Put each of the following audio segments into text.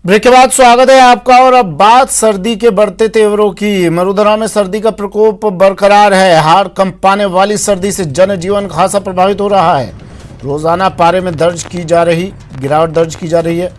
Break के बाद स्वागत है आपका। और अब बात सर्दी के बढ़ते तेवरों की। मरुधरा में सर्दी का प्रकोप बरकरार है। हाड़ कंपाने वाली सर्दी से जनजीवन खासा प्रभावित हो रहा है। रोजाना पारे में गिरावट दर्ज की जा रही है।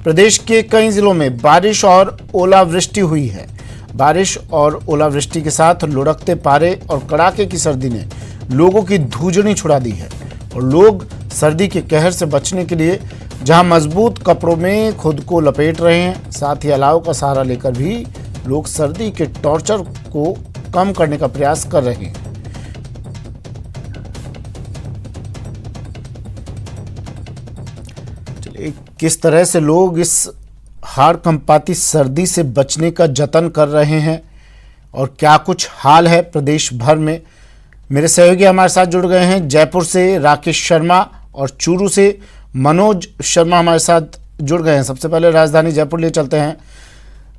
प्रदेश के कई जिलों में बारिश और ओलावृष्टि हुई है। बारिश और ओलावृष्टि के साथ लुढ़कते पारे और कड़ाके की सर्दी ने लोगों की धूजनी छुड़ा दी है। और लोग सर्दी के कहर से बचने के लिए जहां मजबूत कपड़ों में खुद को लपेट रहे हैं, साथ ही अलाव का सहारा लेकर भी लोग सर्दी के टॉर्चर को कम करने का प्रयास कर रहे हैं। चलिए, किस तरह से लोग इस हाड़ कंपाती सर्दी से बचने का जतन कर रहे हैं और क्या कुछ हाल है प्रदेश भर में, मेरे सहयोगी हमारे साथ जुड़ गए हैं। जयपुर से राकेश शर्मा और चूरू से मनोज शर्मा हमारे साथ जुड़ गए हैं। सबसे पहले राजधानी जयपुर लिए चलते हैं।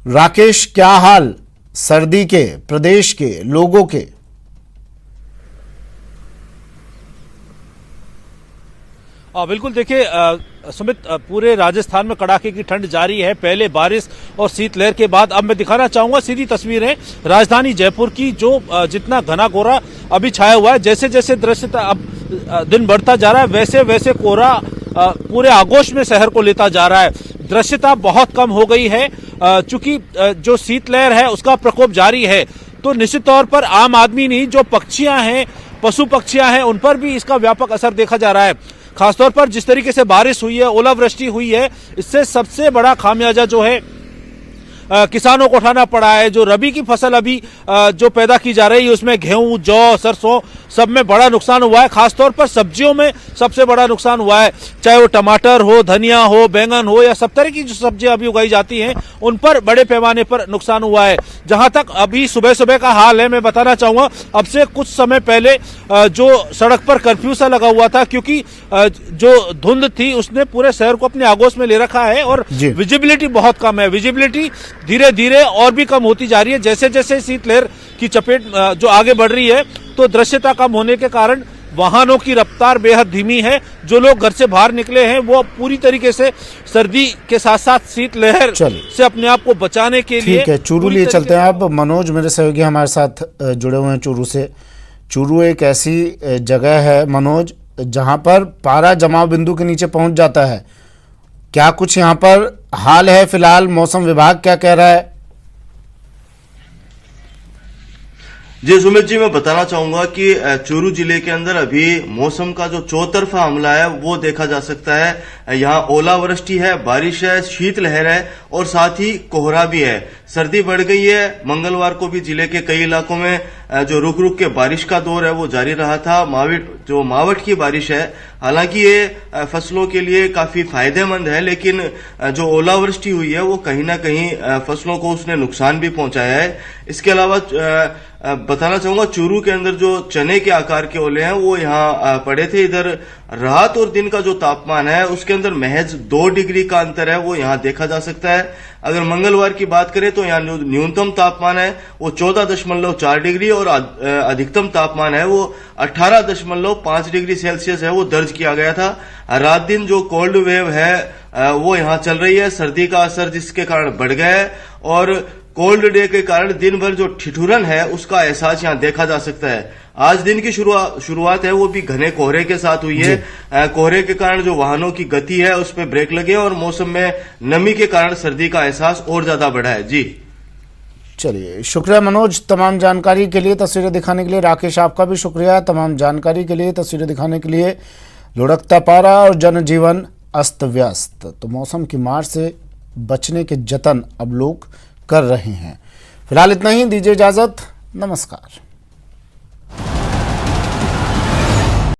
राकेश, क्या हाल सर्दी के प्रदेश के लोगों के? बिल्कुल, देखिए सुमित, पूरे राजस्थान में कड़ाके की ठंड जारी है। पहले बारिश और शीतलहर के बाद अब मैं दिखाना चाहूंगा सीधी तस्वीरें राजधानी जयपुर की, जो जितना घना कोहरा अभी छाया हुआ है। जैसे जैसे दृश्यता अब दिन बढ़ता जा रहा है, वैसे वैसे कोहरा पूरे आगोश में शहर को लेता जा रहा है। दृश्यता बहुत कम हो गई है। चूंकि जो शीतलहर है उसका प्रकोप जारी है, तो निश्चित तौर पर आम आदमी नहीं, जो पक्षियां हैं, पशु पक्षियां हैं, उन पर भी इसका व्यापक असर देखा जा रहा है। खासतौर पर जिस तरीके से बारिश हुई है, ओलावृष्टि हुई है, इससे सबसे बड़ा खामियाजा जो है किसानों को उठाना पड़ा है। जो रबी की फसल अभी जो पैदा की जा रही है, उसमें गेहूं, जौ, सरसों, सब में बड़ा नुकसान हुआ है। खासतौर पर सब्जियों में सबसे बड़ा नुकसान हुआ है, चाहे वो टमाटर हो, धनिया हो, बैंगन हो, या सब तरह की जो सब्जियां अभी उगाई जाती हैं, उन पर बड़े पैमाने पर नुकसान हुआ है। जहां तक अभी सुबह सुबह का हाल है, मैं बताना चाहूंगा, अब से कुछ समय पहले जो सड़क पर कर्फ्यू सा लगा हुआ था, क्योंकि जो धुंध थी उसने पूरे शहर को अपने आगोश में ले रखा है और विजिबिलिटी बहुत कम है। विजिबिलिटी धीरे धीरे और भी कम होती जा रही है। जैसे जैसे शीतलहर की चपेट जो आगे बढ़ रही है, तो दृश्यता कम होने के कारण वाहनों की रफ्तार बेहद धीमी है। जो लोग घर से बाहर निकले हैं, वो पूरी तरीके से सर्दी के साथ साथ शीतलहर से अपने आप को बचाने के लिए। ठीक है, चूरू लिए चलते हैं। अब मनोज, मेरे सहयोगी हमारे साथ जुड़े हुए हैं चूरू से। चूरू एक ऐसी जगह है मनोज, जहां पर पारा जमाव बिंदु के नीचे पहुंच जाता है। क्या कुछ यहाँ पर हाल है फिलहाल? मौसम विभाग क्या कह रहा है? जी सुमित जी, मैं बताना चाहूंगा कि चूरू जिले के अंदर अभी मौसम का जो चौतरफा हमला है वो देखा जा सकता है। यहाँ ओलावृष्टि है, बारिश है, शीतलहर है और साथ ही कोहरा भी है। सर्दी बढ़ गई है। मंगलवार को भी जिले के कई इलाकों में जो रुक रुक के बारिश का दौर है वो जारी रहा था। मावठ की बारिश है, हालांकि ये फसलों के लिए काफी फायदेमंद है, लेकिन जो ओलावृष्टि हुई है वो कहीं ना कहीं फसलों को उसने नुकसान भी पहुंचाया है। इसके अलावा बताना चाहूंगा, चूरू के अंदर जो चने के आकार के ओले हैं वो यहाँ पड़े थे। इधर रात और दिन का जो तापमान है उसके अंदर महज 2 डिग्री का अंतर है, वो यहाँ देखा जा सकता है। अगर मंगलवार की बात करें तो यहाँ न्यूनतम तापमान है वो 14.4 डिग्री और अधिकतम तापमान है वो 18.5 डिग्री सेल्सियस है, वो दर्ज किया गया था। रात दिन जो कोल्ड वेव है वो यहाँ चल रही है। सर्दी का असर जिसके कारण बढ़ गया है और कोल्ड डे के कारण दिन भर जो ठिठुरन है उसका एहसास यहाँ देखा जा सकता है। आज दिन की शुरुआत है वो भी घने कोहरे के साथ हुई है। कोहरे के कारण जो वाहनों की गति है उस पर ब्रेक लगे और मौसम में नमी के कारण सर्दी का एहसास और ज्यादा बढ़ा है। जी चलिए, शुक्रिया मनोज तमाम जानकारी के लिए, तस्वीरें दिखाने के लिए। राकेश, आपका भी शुक्रिया तमाम जानकारी के लिए, तस्वीरें दिखाने के लिए। लुढ़कता पारा और जनजीवन अस्त व्यस्त, तो मौसम की मार से बचने के जतन अब लोग कर रहे हैं। फिलहाल इतना ही, दीजिए इजाजत, नमस्कार।